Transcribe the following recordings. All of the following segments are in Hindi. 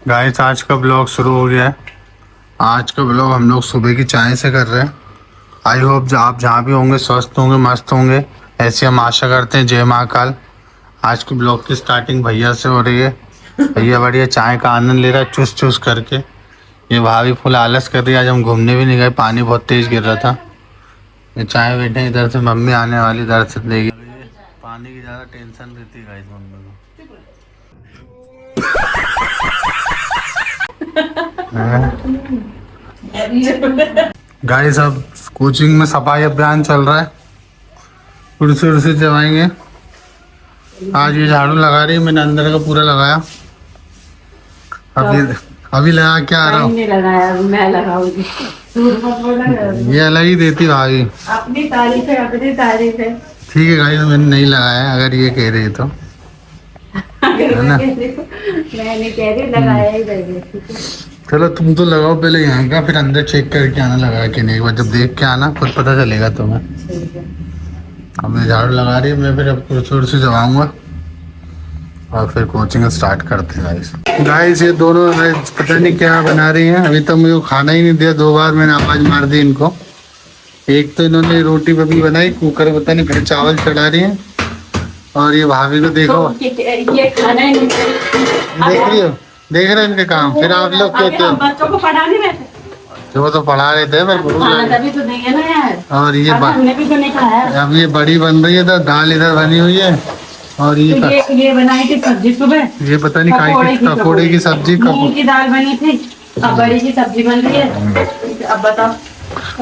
गाइस आज का ब्लॉग शुरू हो गया है। आज का ब्लॉग हम लोग सुबह की चाय से कर रहे हैं। आई होप आप जहाँ भी होंगे स्वस्थ होंगे, मस्त होंगे, ऐसी हम आशा करते हैं। जय महाकाल। आज के ब्लॉग की स्टार्टिंग भैया से हो रही है। भैया बढ़िया चाय का आनंद ले रहा है चूस चूस करके। ये भाभी फुल आलस कर रही है। आज हम घूमने भी नहीं गए, पानी बहुत तेज गिर रहा था। ये चाय बैठे, इधर से मम्मी आने वाली, इधर से देगी। पानी की ज़्यादा टेंशन रहती है गाइस मम्मी को। गाइस अब कोचिंग में सफाई अभियान चल रहा है। कुर्सी उर्सी जमाएंगे। आज ये झाड़ू लगा रही है, मैंने अंदर का पूरा लगाया। अभी लगा क्या आ रहा हूँ। मैं लगाऊंगी। ये अलग ही देती भाभी। अपनी तारीफ है, अपनी तारीफ है। ठीक है गाइस, मैंने नहीं लगाया अगर ये कह रही तो, है ना। मैं नहीं कह रही, लगाया ही रहेगा। चलो तुम तो लगाओ पहले यहाँ का, फिर अंदर चेक करके आना लगा के। नहीं, एक बार जब देख के आना खुद पता चलेगा तुम्हें। अब मैं झाड़ू लगा रही है, मैं फिर अब कुर्सी उर्सी जमाऊंगा और फिर कोचिंग स्टार्ट करते हैं। गाइस ये दोनों पता नहीं क्या बना रही हैं। अभी तक मुझे खाना ही नहीं दिया। 2 बार मैंने आवाज मार दी इनको। एक तो इन्होंने रोटी बबी बनाई, कुकर पता नहीं, फिर चावल चढ़ा रही है। और ये भाभी को देखो, ये खाना ही नहीं देख रहे हो इनके काम। फिर आप लोग कहते हो बच्चों को पढ़ा नहीं रहते, जो तो पढ़ा रहे थे पर तभी तो नहीं है ना यार। और ये हमने भी तो नहीं खाया। अब ये बड़ी बन रही है तो दाल इधर बनी हुई है। और ये बनाई थी सब्जी सुबह। ये पता नहीं पकौड़े की सब्जी, मूंग की दाल बनी थी। अब बड़ी की सब्जी बन रही है। अब बताओ।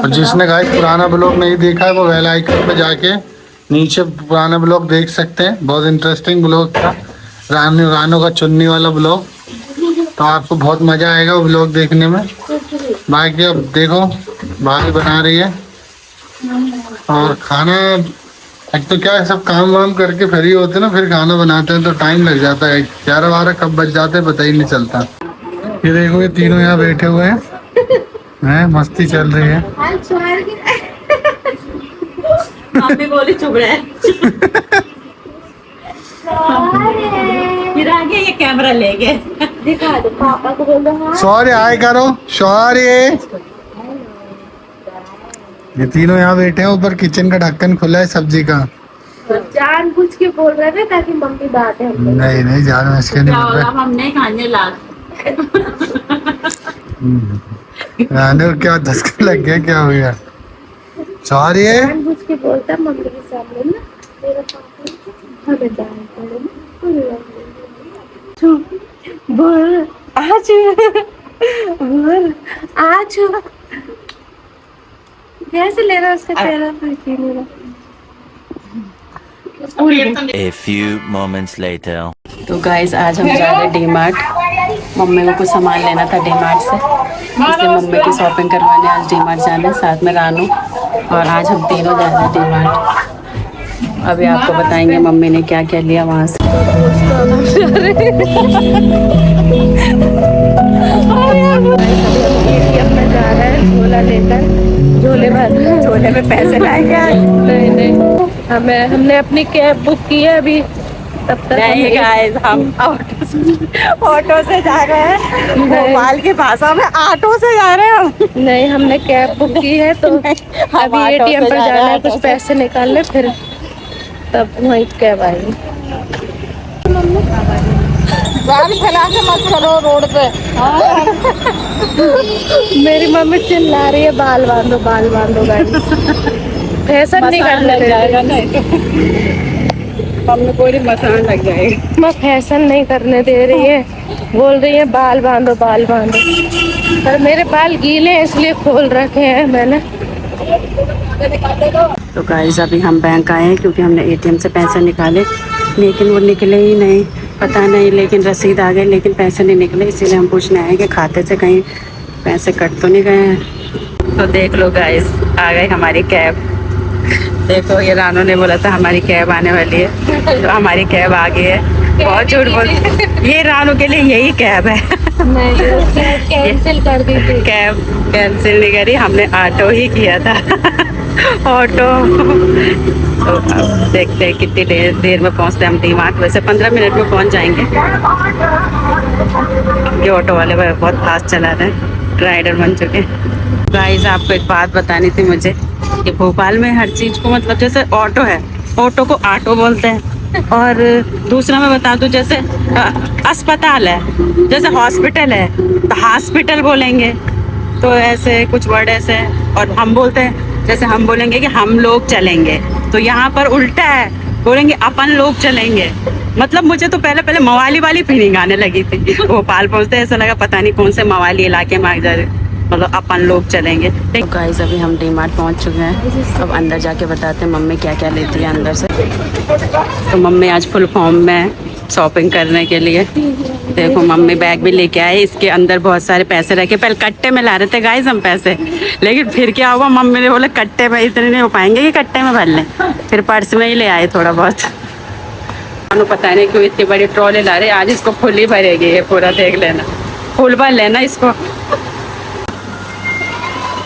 और जिसने गाइस पुराना ब्लॉग नहीं देखा है वो बेल आइकन पे जाके नीचे पुराना ब्लॉग देख सकते हैं। बहुत इंटरेस्टिंग ब्लॉग था, रानू का चुन्नी वाला ब्लॉग। तो आपको बहुत मजा आएगा वो ब्लॉग देखने में। बाकी अब देखो भाभी बना रही है और खाना। एक तो क्या है, सब काम वाम करके फ्री होते ना, फिर खाना बनाते हैं तो टाइम लग जाता है। 11-12 कब बज जाते हैं पता ही नहीं चलता। ये देखो ये तीनों यहाँ बैठे हुए हैं, मस्ती चल रही है। मम्मी बोली चुप रहे। फिर आगे ये कैमरा ले गए। दिखा दो पापा को, बोल दो सॉरी हाय करो, सॉरी। ये तीनों यहाँ बैठे हैं, ऊपर किचन का ढक्कन खुला है सब्जी का। जानबूझ के बोल रहे थे ताकि मम्मी डांटे। नहीं जानबूझ के नहीं बोल रहे। हम नहीं खाने लाग। रानू को क्या धक्का लग गया, क्या हो गया? सॉरी है। जानबूझ के बोलता मम्मी के सामने ना, मेरा पापा हमें डांटे ना। बोल आज, बोल आज कैसे ले रहा उसका चेहरा तो A few moments later. तो गाइस आज हम जा रहे डीमार्ट। मम्मी को कुछ सामान लेना था डीमार्ट से, इसलिए मम्मी की शॉपिंग करवाने आज डीमार्ट जाना है, साथ में रानू। और आज हम तीनों जा रहे हैं डीमार्ट। अभी आपको बताएंगे मम्मी ने क्या क्या लिया वहाँ से। जा रहा है झोला लेकर, झोले में पैसे लाएंगे। नहीं हमने अपनी कैब बुक की है अभी। तब तक नहीं गाइस, हम ऑटो से जा रहे हैं। भोपाल की भाषा में ऑटो से जा रहे हैं। नहीं, हमने कैब बुक की है तो अभी एटीएम पर जाना है, कुछ पैसे निकालने, फिर तब वहीं कैब आएगी। गाड़ी फैला के मत चलो रोड पे। मेरी मम्मी चिल्ला रही है बाल बांधो गाड़ी। फैशन नहीं करने दे रही। मम्मी कोई मसान लग जाएगा। मैं फैशन नहीं करने दे रही है, बोल रही है बाल बांधो। पर मेरे बाल गीले हैं इसलिए खोल रखे हैं मैंने। तो गाइस अभी हम बैंक आए हैं क्योंकि हमने एटीएम से पैसे निकाले, लेकिन वो निकले ही नहीं, पता नहीं। लेकिन रसीद आ गई लेकिन पैसे नहीं निकले, इसीलिए हम पूछने आए कि खाते से कहीं पैसे कट तो नहीं गए हैं। तो देख लो गाइस, आ गई हमारी कैब। देखो ये रानू ने बोला था हमारी कैब आने वाली है, तो हमारी कैब आ गई है। बहुत झूठ बोल, ये रानू के लिए यही कैब है। कैंसिल कर दी थी। कैब कैंसिल नहीं करी, हमने ऑटो ही किया था। ऑटो। तो अब देखते हैं कितनी देर में पहुंचते हैं हम डीमार्ट। वैसे 15 मिनट में पहुंच जाएंगे। ये ऑटो वाले भाई बहुत फास्ट चला रहे हैं, राइडर बन चुके हैं। गाइस आपको एक बात बतानी थी मुझे कि भोपाल में हर चीज़ को मतलब जैसे ऑटो है, ऑटो को ऑटो बोलते हैं, और दूसरा मैं बता दूं जैसे अस्पताल है, जैसे हॉस्पिटल है तो हॉस्पिटल बोलेंगे। तो ऐसे कुछ वर्ड ऐसे हैं। और हम बोलते हैं, जैसे हम बोलेंगे कि हम लोग चलेंगे, तो यहाँ पर उल्टा है, बोलेंगे अपन लोग चलेंगे। मतलब मुझे तो पहले पहले मवाली वाली फीलिंग आने लगी थी भोपाल पहुँचते, ऐसा लगा पता नहीं कौन से मवाली इलाके में आ जा रहे, मतलब अपन लोग चलेंगे। तो गाइस अभी हम डी मार्ट पहुँच चुके हैं। अब अंदर जाके बताते हैं मम्मी क्या क्या लेती है अंदर से। तो मम्मी आज फुल फॉर्म में शॉपिंग करने के लिए, देखो मम्मी बैग भी लेके आए, इसके अंदर बहुत सारे पैसे रखे। पहले कट्टे में ला रहे थे गाइस हम पैसे, लेकिन फिर क्या हुआ, मम्मी ने बोला कट्टे में इतने नहीं हो पाएंगे कि कट्टे में भर लें, फिर पर्स में ही ले आए थोड़ा बहुत। पता नहीं क्यों इतनी बड़ी ट्रॉली ला रहे, आज इसको फुल ही भरेगी ये पूरा, देख लेना फुल भर लेना इसको।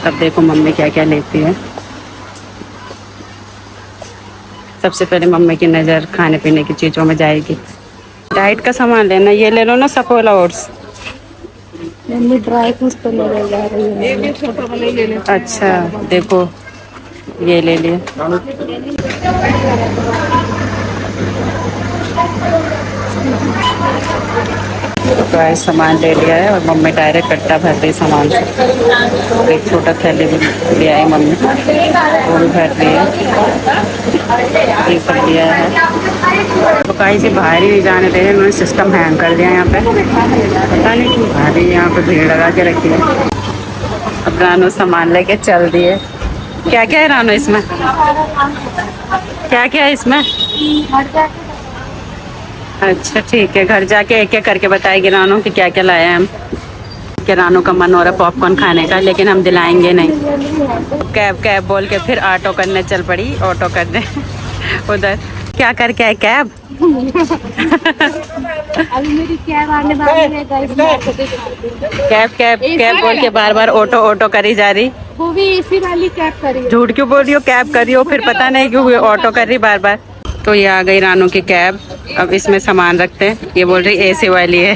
अब देखो मम्मी क्या क्या लेती है। सबसे पहले मम्मी की नज़र खाने पीने की चीज़ों में जाएगी। डाइट का सामान लेना, ये ले लो ना Saffola oats. Mummy dry fruits तो ले जा रही है। अच्छा देखो ये ले लिए। तो ऐसा सामान ले लिया है और मम्मी डायरेक्ट कट्टा भर रही सामान से। एक छोटा थैली भी ले आई मम्मी, वो भी भर रही है। ये सब लिया है। तो कहीं से बाहर ही नहीं जाने दे रहे, उन्होंने सिस्टम हैंग कर दिया यहाँ पे, पता नहीं क्यों बाहर ही यहाँ पे भीड़ लगा के रखी है। अब रानू सामान लेके चल दिए। क्या क्या है रानू इसमें, क्या क्या है इसमें? अच्छा ठीक है, घर जाके एक एक करके बताएगी रानू कि क्या क्या लाया है हम। कि रानू का मन हो रहा है पॉपकॉर्न खाने का, लेकिन हम दिलाएंगे नहीं। कैब कैब बोल के फिर ऑटो करने चल पड़ी, ऑटो करने उधर। क्या करके आए कैब? अभी मेरी कैब आने वाली है गाइस। कैब कैब कैब बोल के बार बार ऑटो ऑटो करी जा रही। वो भी एसी वाली कैब करी। झूठ क्यों बोल रही हो, कैब कर रही हो, फिर पता नहीं क्यों ऑटो कर रही बार बार। तो ये आ गई रानू की कैब। अब इसमें सामान रखते हैं, ये बोल रही एसी वाली है।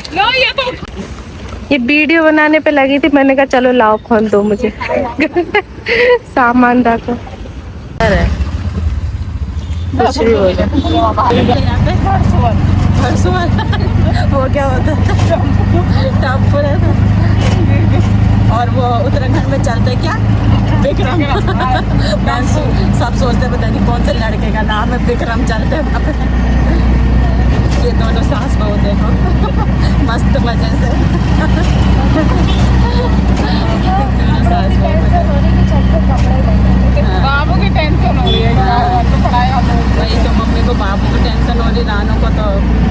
ये वीडियो बनाने पे लगी थी, मैंने कहा चलो लाओ फोन दो मुझे सामान रखो। कुछ भी बोलो। वो क्या होता है और वो उत्तराखंड में चलते क्या विक्रम सब सोचते पता नहीं कौन से लड़के का नाम है विक्रम, चलते ये दोनों सास बहू देखो मस्त मजे से सास बाबू की टेंशन हो रही है तो पढ़ाई वही तो, मम्मी को बाबू की टेंशन हो रही, रानू को तो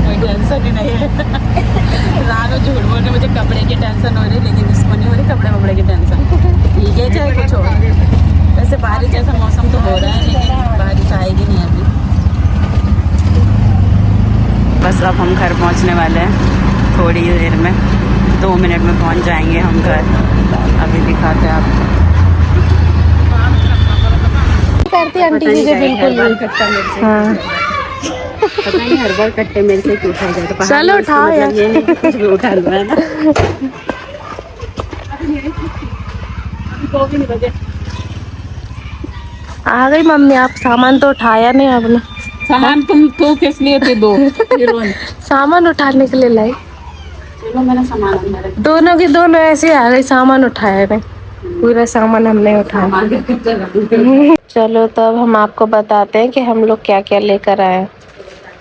कोई टेंशन ही नहीं है। रानू झूठ बोल रही मुझे कपड़े की टेंशन हो रही, लेकिन इसको नहीं हो रही कपड़े वपड़े की टेंशन। ठीक है चाहे कुछ हो, वैसे बारिश जैसा मौसम तो हो रहा है लेकिन बारिश आएगी नहीं अभी। बस अब हम घर पहुंचने वाले हैं थोड़ी ही देर में, 2 मिनट में पहुंच जाएंगे हम घर। अभी दिखाते हैं आपको। करती आंटी मुझे बिल्कुल नहीं। हाँ पता नहीं हर बार कट्टे मेरे से क्यों उठाया जाता है। चलो उठाओ यार, ये नहीं कि कुछ भी उठा लो है ना। आ गई मम्मी, आप सामान तो उठाया नहीं आपने। सामान तुम तो किस लिए थे दो सामान उठाने के लिए लाई। चलो मेरा सामान अंदर है। दोनों की दोनों ऐसे आ गई, सामान उठाया नहीं, पूरा सामान हमने उठाया। चलो तो अब हम आपको बताते हैं कि हम लोग क्या क्या लेकर आए।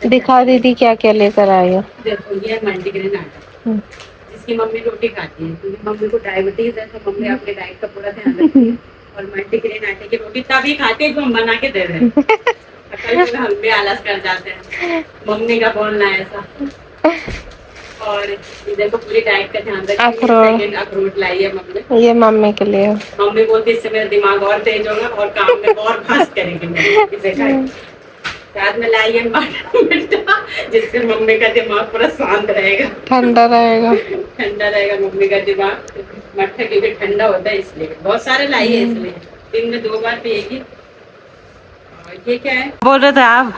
दिखा दीदी क्या क्या लेकर आए हो। देखो ये मल्टीग्रेन आटा, जिसकी मम्मी रोटी खाती है क्योंकि मम्मी को डायबिटीज है, तो मम्मी अपने डाइट का पूरा ध्यान रखती है और मल्टीग्रेन आटे की रोटी तभी खाती है जो हम बना के दे रहे हैं। कल हम भी आलस कर जाते हैं, मम्मी का बोलना है ऐसा। और इधर को पूरी डाइट का ध्यान रखती है। अखरोट लाई है मम्मी, ये मम्मी के लिए। मम्मी बोलती इससे मेरा दिमाग और तेज होगा और काम में और फास्ट करेंगे। इसे खाए साथ में लाई है मिर्चा, जिससे मम्मी का दिमाग पूरा शांत रहेगा, ठंडा रहेगा। ठंडा रहेगा मम्मी का दिमाग। मट्ठा क्योंकि ठंडा होता है इसलिए बहुत सारे लाई है, इसलिए दिन में 2 बार पिएगी। और ये क्या है बोल रहे थे आप?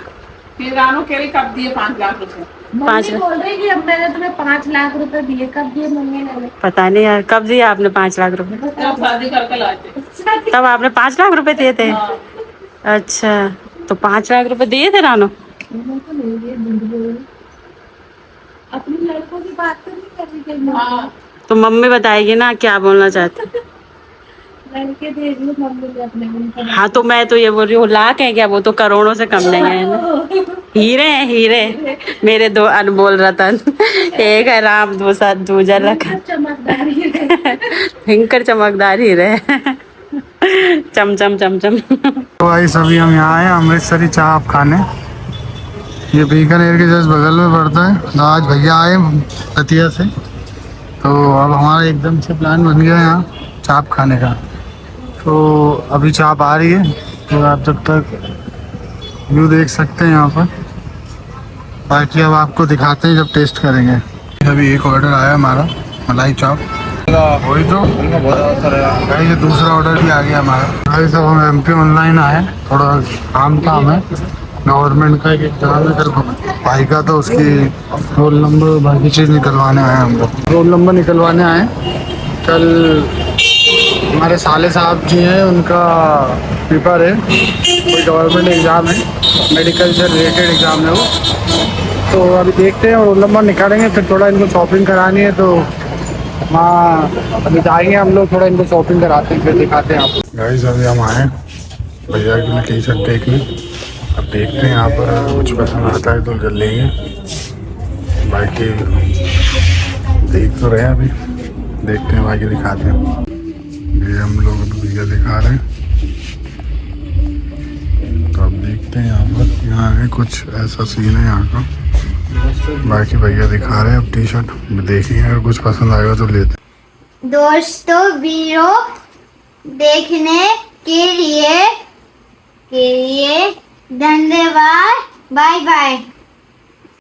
फिर रानू केले कब दिए 5 लाख रुपए। 5 मम्मी बोल रही कि अब मैंने तुम्हें 5 लाख रुपए दिए, कब दिए मम्मी ने? पता नहीं यार कब दिया आपने 5 लाख रुपए? जब शादी करके लाते तब आपने 5 लाख रुपए दिए थे? अच्छा, तो 5 लाख रुपए दिए थे रानो? अपनी लड़कों की बात तो नहीं कर रही थी। तो मम्मी बताएगी ना क्या बोलना चाहते। लड़के दे दिए मम्मी ने अपने उनको। हाँ तो मैं तो ये बोल रही हूँ लाख है क्या, वो तो करोड़ों से कम नहीं है ना। हीरे हैं हीरे, मेरे 2 अनमोल रतन, एक है राम, दूजा लखन, चमकदार ही भयंकर चमकदार हीरे। चम चम चम चम। तो भाई सभी हम यहाँ आए अमृतसरी चाप खाने। ये बीकानेर के जस्ट बगल में पड़ता है। तो आज भैया आए दतिया से, तो अब हमारा एकदम से प्लान बन गया यहाँ चाप खाने का। तो अभी चाप आ रही है, तो आप जब तक व्यू देख सकते हैं यहाँ पर, बाकी अब आपको दिखाते हैं जब टेस्ट करेंगे। अभी एक ऑर्डर आया हमारा मलाई चाप, वही तो भाई ये दूसरा ऑर्डर भी आ गया हमारा। भाई सब हम MP ऑनलाइन आए, थोड़ा काम है, गवर्नमेंट का एक एग्जाम है कल भाई का, तो उसकी रोल नंबर बाकी चीज़ निकलवाने आए हम लोग। रोल नंबर निकलवाने आए कल। हमारे साले साहब जी हैं, उनका पेपर है, कोई गवर्नमेंट एग्ज़ाम है, मेडिकल से रिलेटेड एग्ज़ाम है वो। तो अभी देखते हैं, रोल नंबर निकालेंगे, फिर थोड़ा इनको शॉपिंग करानी है, तो वहाँ अभी जाएंगे हम लोग, थोड़ा इनको शॉपिंग कराते हैं, फिर दिखाते हैं आपको। गाइस अभी हम आए भैया के लिए टी-शर्ट देखने, अब देखते हैं यहाँ पर कुछ पसंद आता है तो ले लेंगे, बाकी देख तो रहे हैं, अभी देखते हैं बाकी दिखाते हैं। ये हम लोग भैया दिखा रहे हैं, तो अब देखते हैं यहाँ पर। यहाँ है कुछ ऐसा सीन है यहाँ का, बाकी भैया दिखा रहे हैं। अब टी-शर्ट देखेंगे, अगर कुछ पसंद आएगा तो लेते हैं। दोस्तों वीडियो देखने के लिए धन्यवाद। Bye bye.